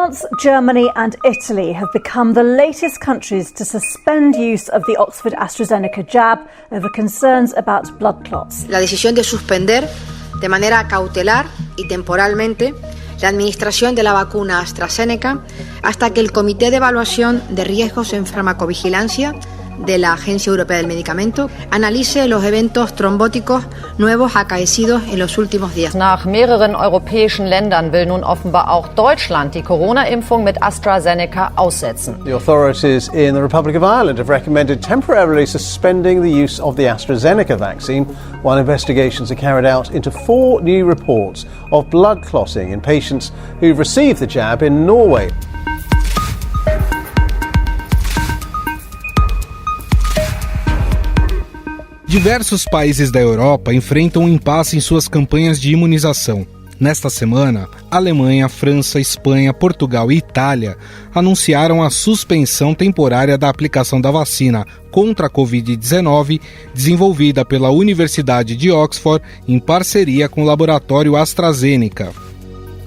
France, Germany and Italy have become the latest countries to suspend use of the Oxford AstraZeneca jab over concerns about blood clots. La decisión de suspender de manera cautelar y temporalmente la administración de la vacuna AstraZeneca hasta que el Comité de Evaluación de Riesgos en Farmacovigilancia de la Agencia Europea del Medicamento analice los eventos trombóticos nuevos acaecidos en los últimos días. Nach mehreren europäischen Ländern will nun offenbar auch Deutschland die Corona-Impfung mit AstraZeneca aussetzen. The authorities in the Republic of Ireland have recommended temporarily suspending the use of the AstraZeneca vaccine while investigations are carried out into 4 new reports of blood clotting in patients who've received the jab in Norway. Diversos países da Europa enfrentam um impasse em suas campanhas de imunização. Nesta semana, Alemanha, França, Espanha, Portugal e Itália anunciaram a suspensão temporária da aplicação da vacina contra a Covid-19 desenvolvida pela Universidade de Oxford em parceria com o laboratório AstraZeneca.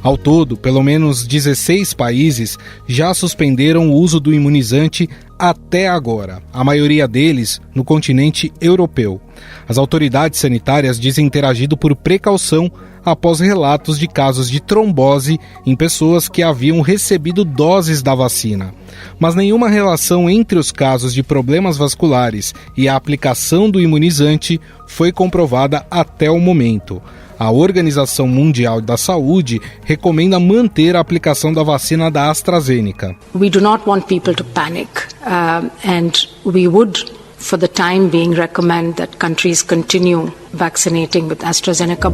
Ao todo, pelo menos 16 países já suspenderam o uso do imunizante até agora, a maioria deles no continente europeu. As autoridades sanitárias dizem ter agido por precaução após relatos de casos de trombose em pessoas que haviam recebido doses da vacina. Mas nenhuma relação entre os casos de problemas vasculares e a aplicação do imunizante foi comprovada até o momento. A Organização Mundial da Saúde recomenda manter a aplicação da vacina da AstraZeneca. We do not want people to panic, and we would, for the time being, recommend that countries continue vaccinating with AstraZeneca.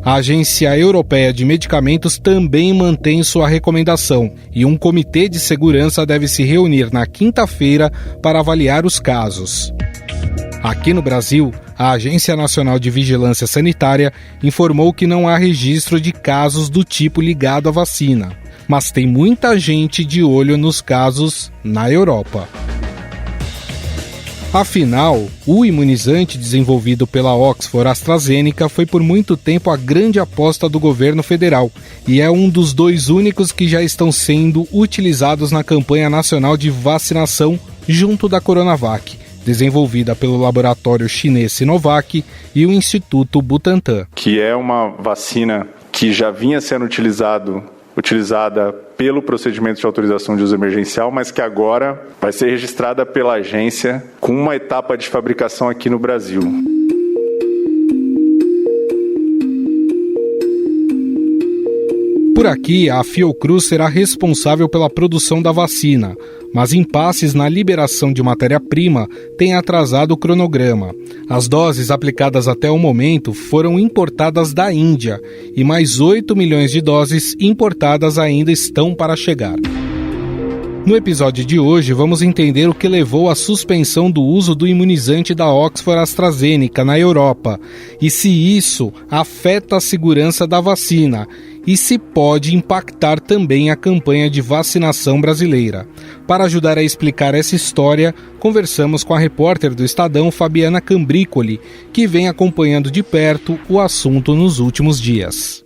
A Agência Europeia de Medicamentos também mantém sua recomendação e um comitê de segurança deve se reunir na quinta-feira para avaliar os casos. Aqui no Brasil, a Agência Nacional de Vigilância Sanitária informou que não há registro de casos do tipo ligado à vacina, mas tem muita gente de olho nos casos na Europa. Afinal, o imunizante desenvolvido pela Oxford AstraZeneca foi por muito tempo a grande aposta do governo federal e é um dos 2 únicos que já estão sendo utilizados na campanha nacional de vacinação junto da Coronavac, desenvolvida pelo laboratório chinês Sinovac e o Instituto Butantan. Que é uma vacina que já vinha sendo utilizada pelo procedimento de autorização de uso emergencial, mas que agora vai ser registrada pela agência com uma etapa de fabricação aqui no Brasil. Por aqui, a Fiocruz será responsável pela produção da vacina, mas impasses na liberação de matéria-prima têm atrasado o cronograma. As doses aplicadas até o momento foram importadas da Índia e mais 8 milhões de doses importadas ainda estão para chegar. No episódio de hoje, vamos entender o que levou à suspensão do uso do imunizante da Oxford AstraZeneca na Europa e se isso afeta a segurança da vacina e se pode impactar também a campanha de vacinação brasileira. Para ajudar a explicar essa história, conversamos com a repórter do Estadão, Fabiana Cambrícoli, que vem acompanhando de perto o assunto nos últimos dias.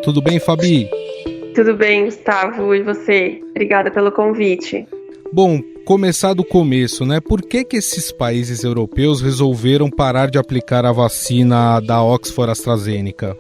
Tudo bem, Fabi? Tudo bem, Gustavo. E você? Obrigada pelo convite. Bom, começar do começo, né? Por que esses países europeus resolveram parar de aplicar a vacina da Oxford AstraZeneca?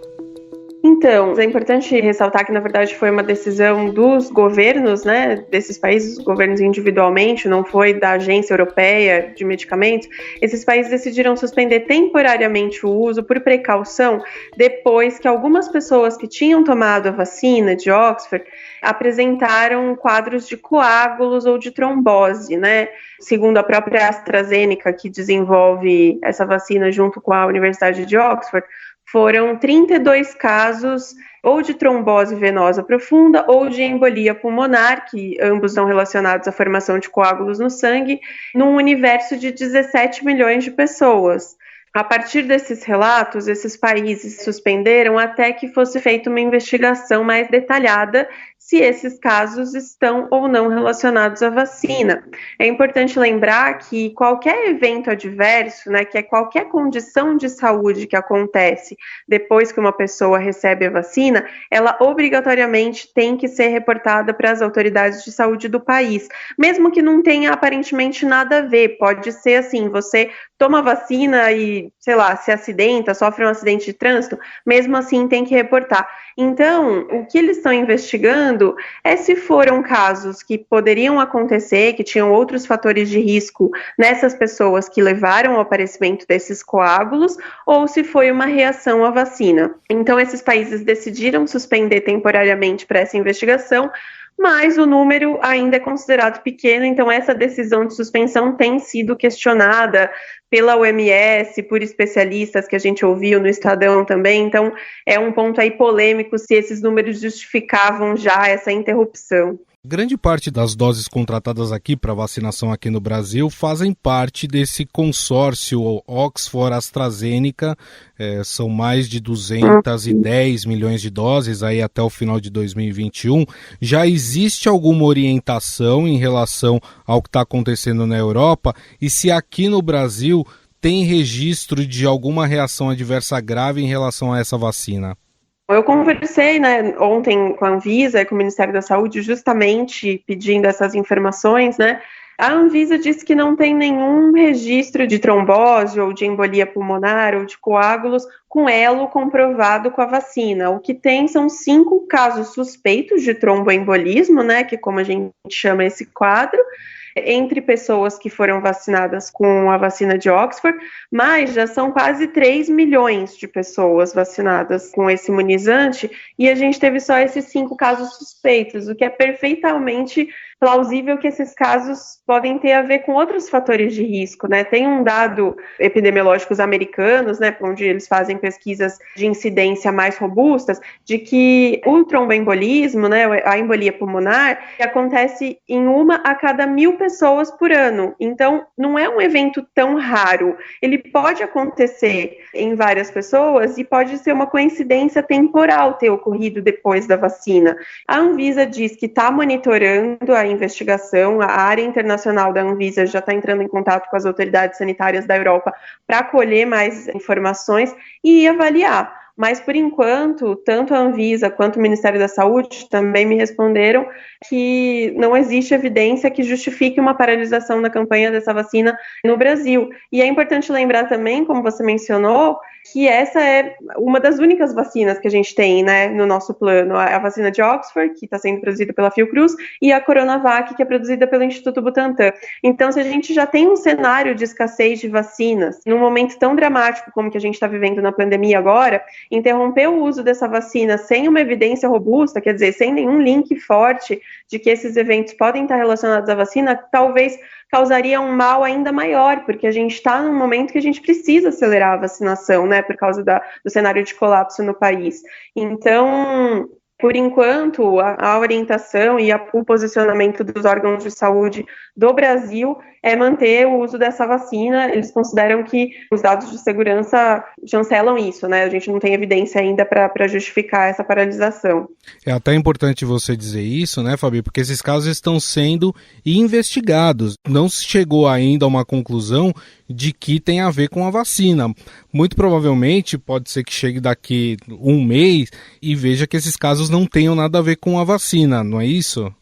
Então, é importante ressaltar que, na verdade, foi uma decisão dos governos, né, desses países, os governos individualmente, não foi da Agência Europeia de Medicamentos. Esses países decidiram suspender temporariamente o uso por precaução depois que algumas pessoas que tinham tomado a vacina de Oxford apresentaram quadros de coágulos ou de trombose, né? Segundo a própria AstraZeneca, que desenvolve essa vacina junto com a Universidade de Oxford, foram 32 casos ou de trombose venosa profunda ou de embolia pulmonar, que ambos são relacionados à formação de coágulos no sangue, num universo de 17 milhões de pessoas. A partir desses relatos, esses países suspenderam até que fosse feita uma investigação mais detalhada se esses casos estão ou não relacionados à vacina. É importante lembrar que qualquer evento adverso, né, que é qualquer condição de saúde que acontece depois que uma pessoa recebe a vacina, ela obrigatoriamente tem que ser reportada para as autoridades de saúde do país, mesmo que não tenha aparentemente nada a ver. Pode ser assim, você toma vacina e, sei lá, se acidenta, sofre um acidente de trânsito, mesmo assim tem que reportar. Então, o que eles estão investigando é se foram casos que poderiam acontecer, que tinham outros fatores de risco nessas pessoas que levaram ao aparecimento desses coágulos, ou se foi uma reação à vacina. Então, esses países decidiram suspender temporariamente para essa investigação, mas o número ainda é considerado pequeno, então essa decisão de suspensão tem sido questionada pela OMS, por especialistas que a gente ouviu no Estadão também, então é um ponto aí polêmico se esses números justificavam já essa interrupção. Grande parte das doses contratadas aqui para vacinação aqui no Brasil fazem parte desse consórcio Oxford-AstraZeneca, são mais de 210 milhões de doses aí até o final de 2021. Já existe alguma orientação em relação ao que está acontecendo na Europa? E se aqui no Brasil tem registro de alguma reação adversa grave em relação a essa vacina? Eu conversei, ontem com a Anvisa e com o Ministério da Saúde justamente pedindo essas informações, né? A Anvisa disse que não tem nenhum registro de trombose ou de embolia pulmonar ou de coágulos com elo comprovado com a vacina. O que tem são 5 casos suspeitos de tromboembolismo, né? Que como a gente chama esse quadro, entre pessoas que foram vacinadas com a vacina de Oxford, mas já são quase 3 milhões de pessoas vacinadas com esse imunizante e a gente teve só esses 5 casos suspeitos, o que é perfeitamente plausível que esses casos podem ter a ver com outros fatores de risco, né? Tem um dado epidemiológicos americanos, né, onde eles fazem pesquisas de incidência mais robustas, de que o tromboembolismo, né, a embolia pulmonar, acontece em 1 a cada 1.000 pessoas por ano. Então, não é um evento tão raro. Ele pode acontecer em várias pessoas e pode ser uma coincidência temporal ter ocorrido depois da vacina. A Anvisa diz que está monitorando a investigação, a área internacional da Anvisa já está entrando em contato com as autoridades sanitárias da Europa para colher mais informações e avaliar. Mas, por enquanto, tanto a Anvisa quanto o Ministério da Saúde também me responderam que não existe evidência que justifique uma paralisação na campanha dessa vacina no Brasil. E é importante lembrar também, como você mencionou, que essa é uma das únicas vacinas que a gente tem, né, no nosso plano. A vacina de Oxford, que está sendo produzida pela Fiocruz, e a Coronavac, que é produzida pelo Instituto Butantan. Então, se a gente já tem um cenário de escassez de vacinas, num momento tão dramático como que a gente está vivendo na pandemia agora, interromper o uso dessa vacina sem uma evidência robusta, quer dizer, sem nenhum link forte de que esses eventos podem estar relacionados à vacina, talvez causaria um mal ainda maior, porque a gente está num momento que a gente precisa acelerar a vacinação, né, por causa do cenário de colapso no país. Então, por enquanto, a orientação e o posicionamento dos órgãos de saúde do Brasil é manter o uso dessa vacina. Eles consideram que os dados de segurança chancelam isso, né? A gente não tem evidência ainda para justificar essa paralisação. É até importante você dizer isso, né, Fabi? Porque esses casos estão sendo investigados. Não se chegou ainda a uma conclusão de que tem a ver com a vacina. Muito provavelmente, pode ser que chegue daqui 1 mês e veja que esses casos não tenham nada a ver com a vacina, não é isso?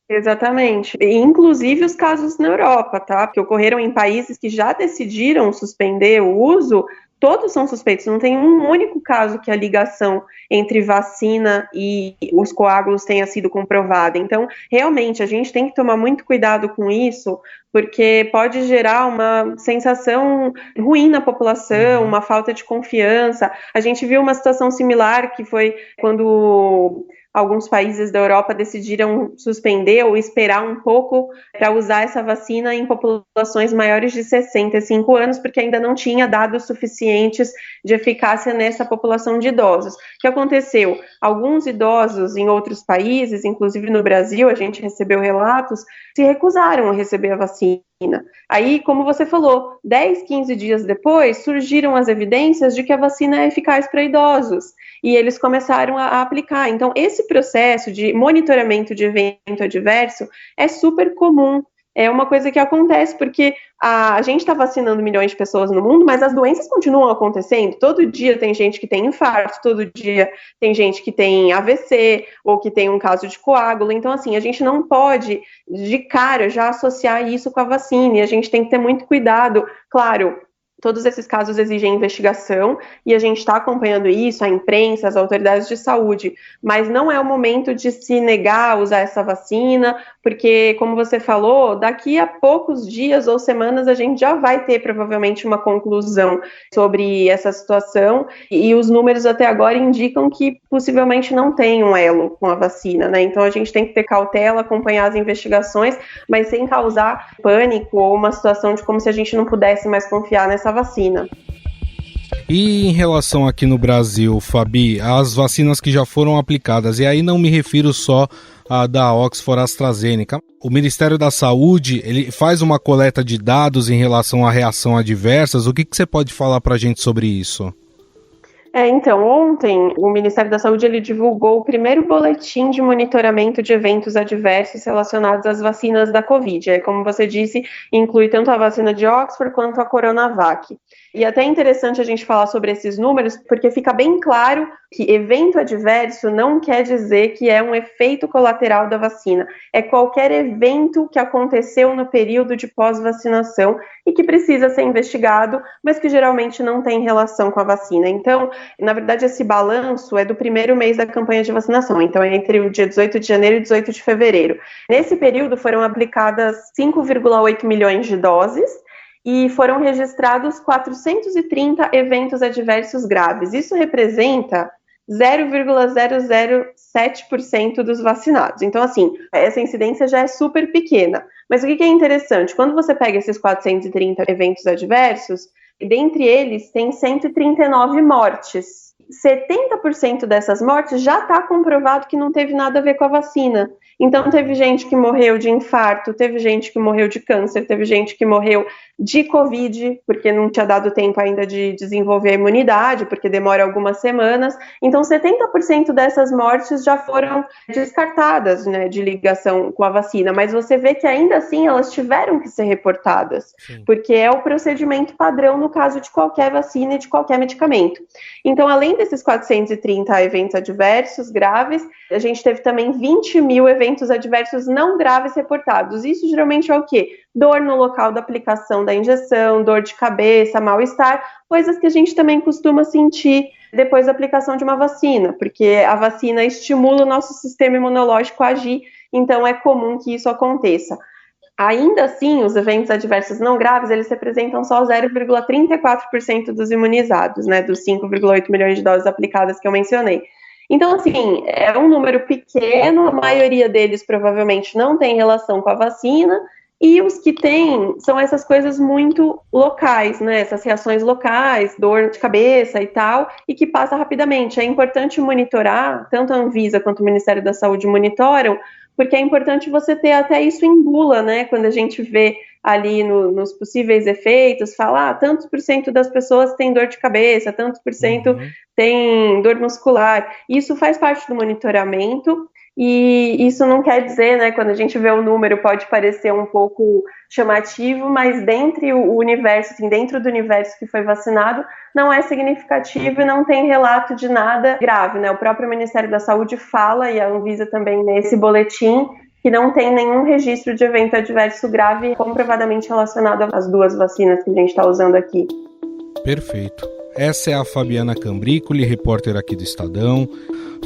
Exatamente. E, inclusive os casos na Europa, tá? Que ocorreram em países que já decidiram suspender o uso, todos são suspeitos. Não tem um único caso que a ligação entre vacina e os coágulos tenha sido comprovada. Então, realmente, a gente tem que tomar muito cuidado com isso, porque pode gerar uma sensação ruim na população, uma falta de confiança. A gente viu uma situação similar que foi quando alguns países da Europa decidiram suspender ou esperar um pouco para usar essa vacina em populações maiores de 65 anos, porque ainda não tinha dados suficientes de eficácia nessa população de idosos. O que aconteceu? Alguns idosos em outros países, inclusive no Brasil, a gente recebeu relatos, se recusaram a receber a vacina. vacina. Aí, como você falou, 10, 15 dias depois, surgiram as evidências de que a vacina é eficaz para idosos, e eles começaram a aplicar. Então, esse processo de monitoramento de evento adverso é super comum. É uma coisa que acontece porque a gente está vacinando milhões de pessoas no mundo, mas as doenças continuam acontecendo. Todo dia tem gente que tem infarto, todo dia tem gente que tem AVC ou que tem um caso de coágulo. Então, assim, a gente não pode, de cara, já associar isso com a vacina. E a gente tem que ter muito cuidado. Claro, todos esses casos exigem investigação e a gente está acompanhando isso, a imprensa, as autoridades de saúde, mas não é o momento de se negar a usar essa vacina, porque, como você falou, daqui a poucos dias ou semanas a gente já vai ter provavelmente uma conclusão sobre essa situação e os números até agora indicam que possivelmente não tem um elo com a vacina, né? Então a gente tem que ter cautela, acompanhar as investigações, mas sem causar pânico ou uma situação de como se a gente não pudesse mais confiar nessa vacina. E em relação aqui no Brasil, Fabi, as vacinas que já foram aplicadas, e aí não me refiro só à da Oxford AstraZeneca, o Ministério da Saúde, ele faz uma coleta de dados em relação à reação adversas. O que você pode falar para a gente sobre isso? Então, ontem o Ministério da Saúde ele divulgou o primeiro boletim de monitoramento de eventos adversos relacionados às vacinas da Covid. Como você disse, inclui tanto a vacina de Oxford quanto a Coronavac. E até é interessante a gente falar sobre esses números, porque fica bem claro que evento adverso não quer dizer que é um efeito colateral da vacina. É qualquer evento que aconteceu no período de pós-vacinação e que precisa ser investigado, mas que geralmente não tem relação com a vacina. Então, na verdade, esse balanço é do primeiro mês da campanha de vacinação, então é entre o dia 18 de janeiro e 18 de fevereiro. Nesse período foram aplicadas 5,8 milhões de doses, e foram registrados 430 eventos adversos graves. Isso representa 0,007% dos vacinados. Então, assim, essa incidência já é super pequena. Mas o que é interessante? Quando você pega esses 430 eventos adversos, dentre eles tem 139 mortes. 70% dessas mortes já está comprovado que não teve nada a ver com a vacina. Então, teve gente que morreu de infarto, teve gente que morreu de câncer, teve gente que morreu de Covid, porque não tinha dado tempo ainda de desenvolver a imunidade, porque demora algumas semanas. Então, 70% dessas mortes já foram descartadas, né, de ligação com a vacina, mas você vê que ainda assim elas tiveram que ser reportadas, porque é o procedimento padrão no caso de qualquer vacina e de qualquer medicamento. Então, além desses 430 eventos adversos graves, a gente teve também 20 mil eventos adversos não graves reportados. Isso geralmente é o quê? Dor no local da aplicação da injeção, dor de cabeça, mal-estar, coisas que a gente também costuma sentir depois da aplicação de uma vacina, porque a vacina estimula o nosso sistema imunológico a agir, então é comum que isso aconteça. Ainda assim, os eventos adversos não graves, eles representam só 0,34% dos imunizados, né, dos 5,8 milhões de doses aplicadas que eu mencionei. Então, assim, é um número pequeno, a maioria deles provavelmente não tem relação com a vacina, e os que têm são essas coisas muito locais, né, essas reações locais, dor de cabeça e tal, e que passa rapidamente. É importante monitorar, tanto a Anvisa quanto o Ministério da Saúde monitoram, porque é importante você ter até isso em bula, né, quando a gente vê ali nos possíveis efeitos, falar tantos por cento das pessoas têm dor de cabeça, tantos por cento tem dor muscular. Isso faz parte do monitoramento e isso não quer dizer, né, quando a gente vê o número pode parecer um pouco chamativo, mas dentro do universo que foi vacinado, não é significativo e não tem relato de nada grave, né? O próprio Ministério da Saúde fala, e a Anvisa também nesse boletim, que não tem nenhum registro de evento adverso grave comprovadamente relacionado às duas vacinas que a gente está usando aqui. Perfeito. Essa é a Fabiana Cambricoli, repórter aqui do Estadão.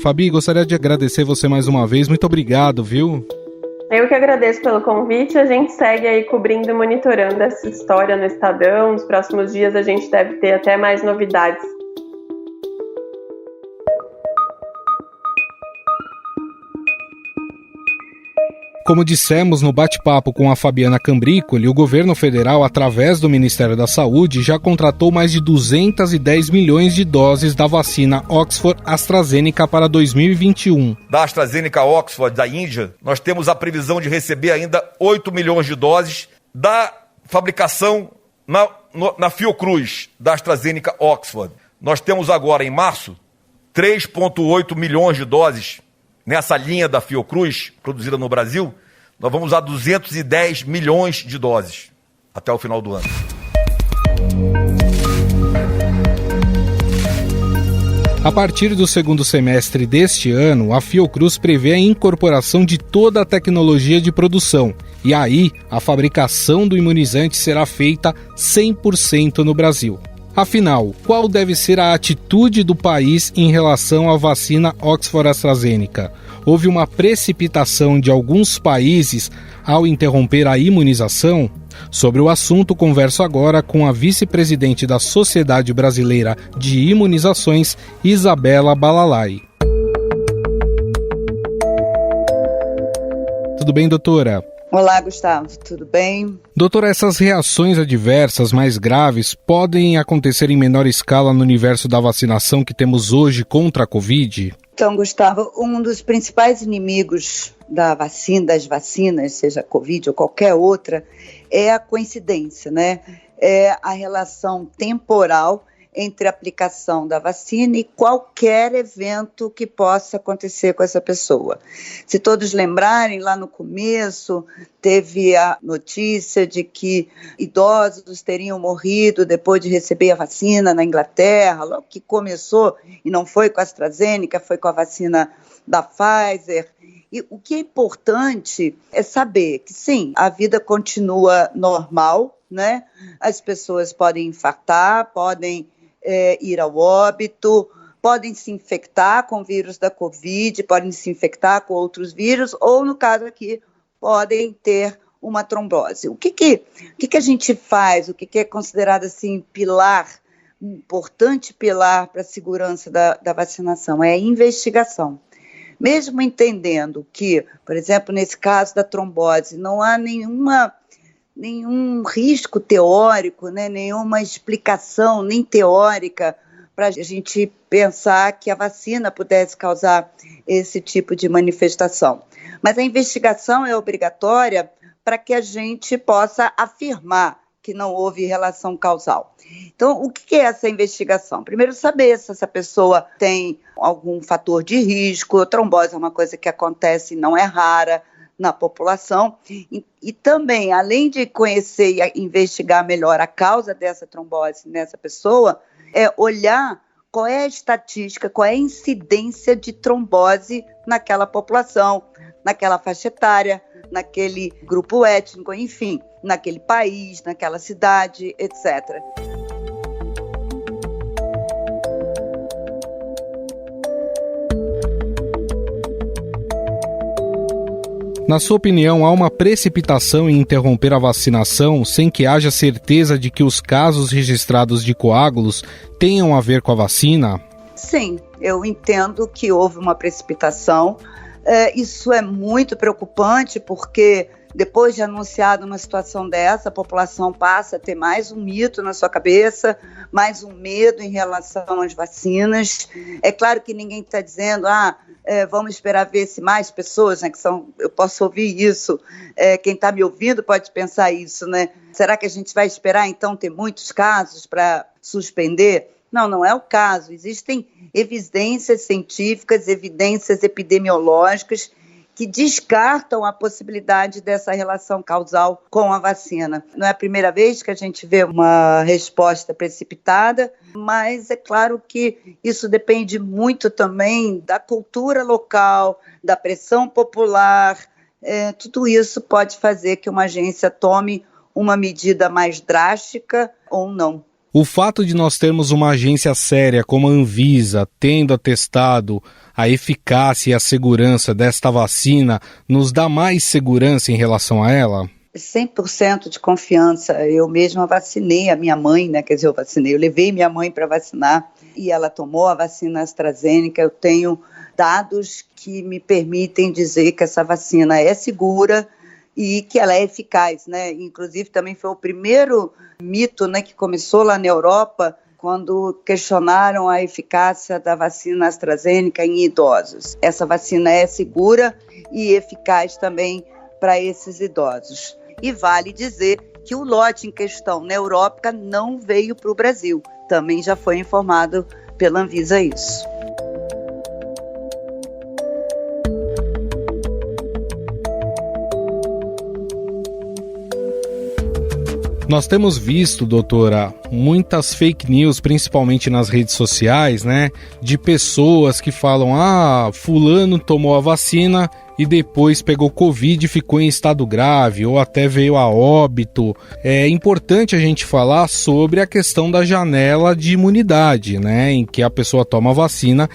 Fabi, gostaria de agradecer você mais uma vez. Muito obrigado, viu? Eu que agradeço pelo convite. A gente segue aí cobrindo e monitorando essa história no Estadão. Nos próximos dias a gente deve ter até mais novidades. Como dissemos no bate-papo com a Fabiana Cambricoli, o governo federal, através do Ministério da Saúde, já contratou mais de 210 milhões de doses da vacina Oxford AstraZeneca para 2021. Da AstraZeneca Oxford da Índia, nós temos a previsão de receber ainda 8 milhões de doses da fabricação na Fiocruz, da AstraZeneca Oxford. Nós temos agora, em março, 3,8 milhões de doses nessa linha da Fiocruz, produzida no Brasil. Nós vamos a 210 milhões de doses até o final do ano. A partir do segundo semestre deste ano, a Fiocruz prevê a incorporação de toda a tecnologia de produção. E aí, a fabricação do imunizante será feita 100% no Brasil. Afinal, qual deve ser a atitude do país em relação à vacina Oxford-AstraZeneca? Houve uma precipitação de alguns países ao interromper a imunização? Sobre o assunto, converso agora com a vice-presidente da Sociedade Brasileira de Imunizações, Isabela Balalai. Tudo bem, doutora? Olá, Gustavo, tudo bem? Doutora, essas reações adversas mais graves podem acontecer em menor escala no universo da vacinação que temos hoje contra a Covid? Então, Gustavo, um dos principais inimigos das vacinas, seja a Covid ou qualquer outra, é a coincidência, né? É a relação temporal entre a aplicação da vacina e qualquer evento que possa acontecer com essa pessoa. Se todos lembrarem, lá no começo teve a notícia de que idosos teriam morrido depois de receber a vacina na Inglaterra, logo que começou, e não foi com a AstraZeneca, foi com a vacina da Pfizer. E o que é importante é saber que, sim, a vida continua normal, né? As pessoas podem infartar, podem ir ao óbito, podem se infectar com o vírus da Covid, podem se infectar com outros vírus, ou, no caso aqui, podem ter uma trombose. O que a gente faz, o que é considerado assim, importante pilar para a segurança da vacinação? É a investigação. Mesmo entendendo que, por exemplo, nesse caso da trombose, não há nenhum risco teórico, né, nenhuma explicação nem teórica para a gente pensar que a vacina pudesse causar esse tipo de manifestação. Mas a investigação é obrigatória para que a gente possa afirmar que não houve relação causal. Então, o que é essa investigação? Primeiro, saber se essa pessoa tem algum fator de risco. A trombose é uma coisa que acontece e não é rara na população, e também, além de conhecer e investigar melhor a causa dessa trombose nessa pessoa, é olhar qual é a estatística, qual é a incidência de trombose naquela população, naquela faixa etária, naquele grupo étnico, enfim, naquele país, naquela cidade, etc. Na sua opinião, há uma precipitação em interromper a vacinação sem que haja certeza de que os casos registrados de coágulos tenham a ver com a vacina? Sim, eu entendo que houve uma precipitação. Isso é muito preocupante porque depois de anunciada uma situação dessa, a população passa a ter mais um mito na sua cabeça, mais um medo em relação às vacinas. É claro que ninguém está dizendo, vamos esperar ver se mais pessoas, né, eu posso ouvir isso, quem está me ouvindo pode pensar isso, né? Será que a gente vai esperar então ter muitos casos para suspender? Não é o caso. Existem evidências científicas, evidências epidemiológicas que descartam a possibilidade dessa relação causal com a vacina. Não é a primeira vez que a gente vê uma resposta precipitada, mas é claro que isso depende muito também da cultura local, da pressão popular. Tudo isso pode fazer que uma agência tome uma medida mais drástica ou não. O fato de nós termos uma agência séria como a Anvisa tendo atestado a eficácia e a segurança desta vacina nos dá mais segurança em relação a ela? 100% de confiança. Eu mesma vacinei a minha mãe, né? Quer dizer, eu levei minha mãe para vacinar e ela tomou a vacina AstraZeneca. Eu tenho dados que me permitem dizer que essa vacina é segura e que ela é eficaz, né? Inclusive também foi o primeiro mito, né, que começou lá na Europa, quando questionaram a eficácia da vacina AstraZeneca em idosos. Essa vacina é segura e eficaz também para esses idosos. E vale dizer que o lote em questão na Europa não veio para o Brasil. Também já foi informado pela Anvisa isso. Nós temos visto, doutora, muitas fake news, principalmente nas redes sociais, né? De pessoas que falam, fulano tomou a vacina e depois pegou Covid e ficou em estado grave, ou até veio a óbito. É importante a gente falar sobre a questão da janela de imunidade, né? Em que a pessoa toma a vacina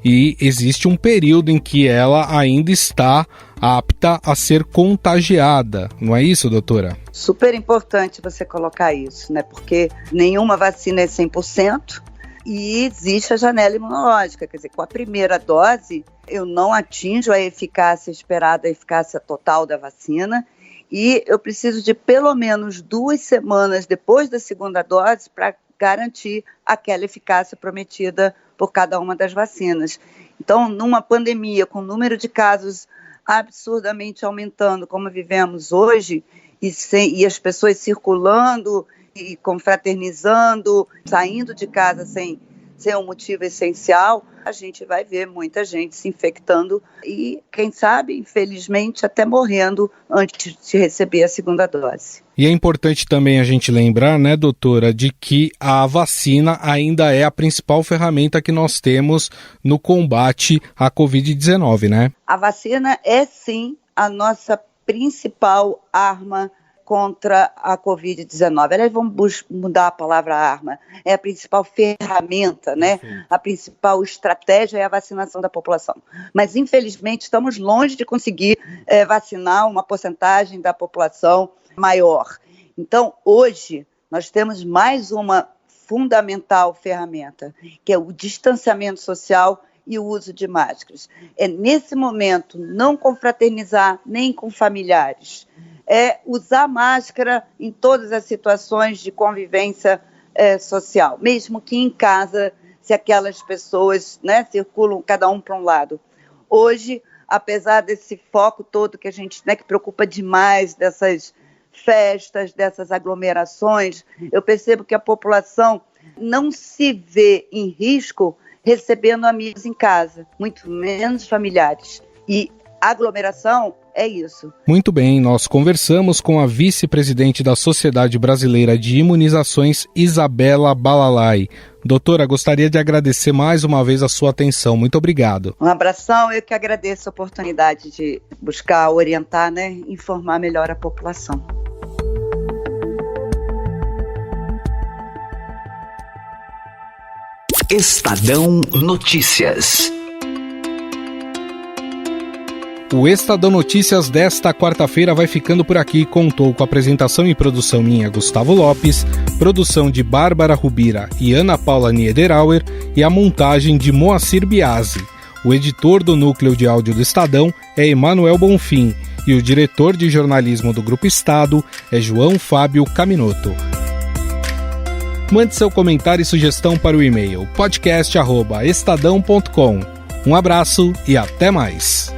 e existe um período em que ela ainda está apta a ser contagiada. Não é isso, doutora? Super importante você colocar isso, né? Porque nenhuma vacina é 100% e existe a janela imunológica. Quer dizer, com a primeira dose, eu não atinjo a eficácia esperada, a eficácia total da vacina, e eu preciso de pelo menos 2 semanas depois da segunda dose para garantir aquela eficácia prometida por cada uma das vacinas. Então, numa pandemia com o número de casos absurdamente aumentando, como vivemos hoje, e as pessoas circulando e confraternizando, saindo de casa sem um motivo essencial, a gente vai ver muita gente se infectando e, quem sabe, infelizmente, até morrendo antes de receber a segunda dose. E é importante também a gente lembrar, né, doutora, de que a vacina ainda é a principal ferramenta que nós temos no combate à Covid-19, né? A vacina é, sim, a nossa principal arma contra a Covid-19. Aliás, vamos mudar a palavra arma. É a principal ferramenta, né? A principal estratégia é a vacinação da população. Mas, infelizmente, estamos longe de conseguir vacinar uma porcentagem da população maior. Então, hoje, nós temos mais uma fundamental ferramenta, que é o distanciamento social e o uso de máscaras. É, nesse momento, não confraternizar nem com familiares. É usar máscara em todas as situações de convivência social, mesmo que em casa, se aquelas pessoas, né, circulam cada um para um lado. Hoje, apesar desse foco todo que a gente, né, que preocupa demais dessas festas, dessas aglomerações, eu percebo que a população não se vê em risco recebendo amigos em casa, muito menos familiares. E aglomeração é isso. Muito bem, nós conversamos com a vice-presidente da Sociedade Brasileira de Imunizações, Isabela Balalai. Doutora, gostaria de agradecer mais uma vez a sua atenção. Muito obrigado. Um abração, eu que agradeço a oportunidade de buscar orientar, né, informar melhor a população. Estadão Notícias. O Estadão Notícias desta quarta-feira vai ficando por aqui. Contou com a apresentação e produção minha, Gustavo Lopes, produção de Bárbara Rubira e Ana Paula Niederauer e a montagem de Moacir Biasi. O editor do núcleo de áudio do Estadão é Emanuel Bonfim e o diretor de jornalismo do Grupo Estado é João Fábio Caminoto. Mande seu comentário e sugestão para o e-mail podcast@estadão.com. Um abraço e até mais.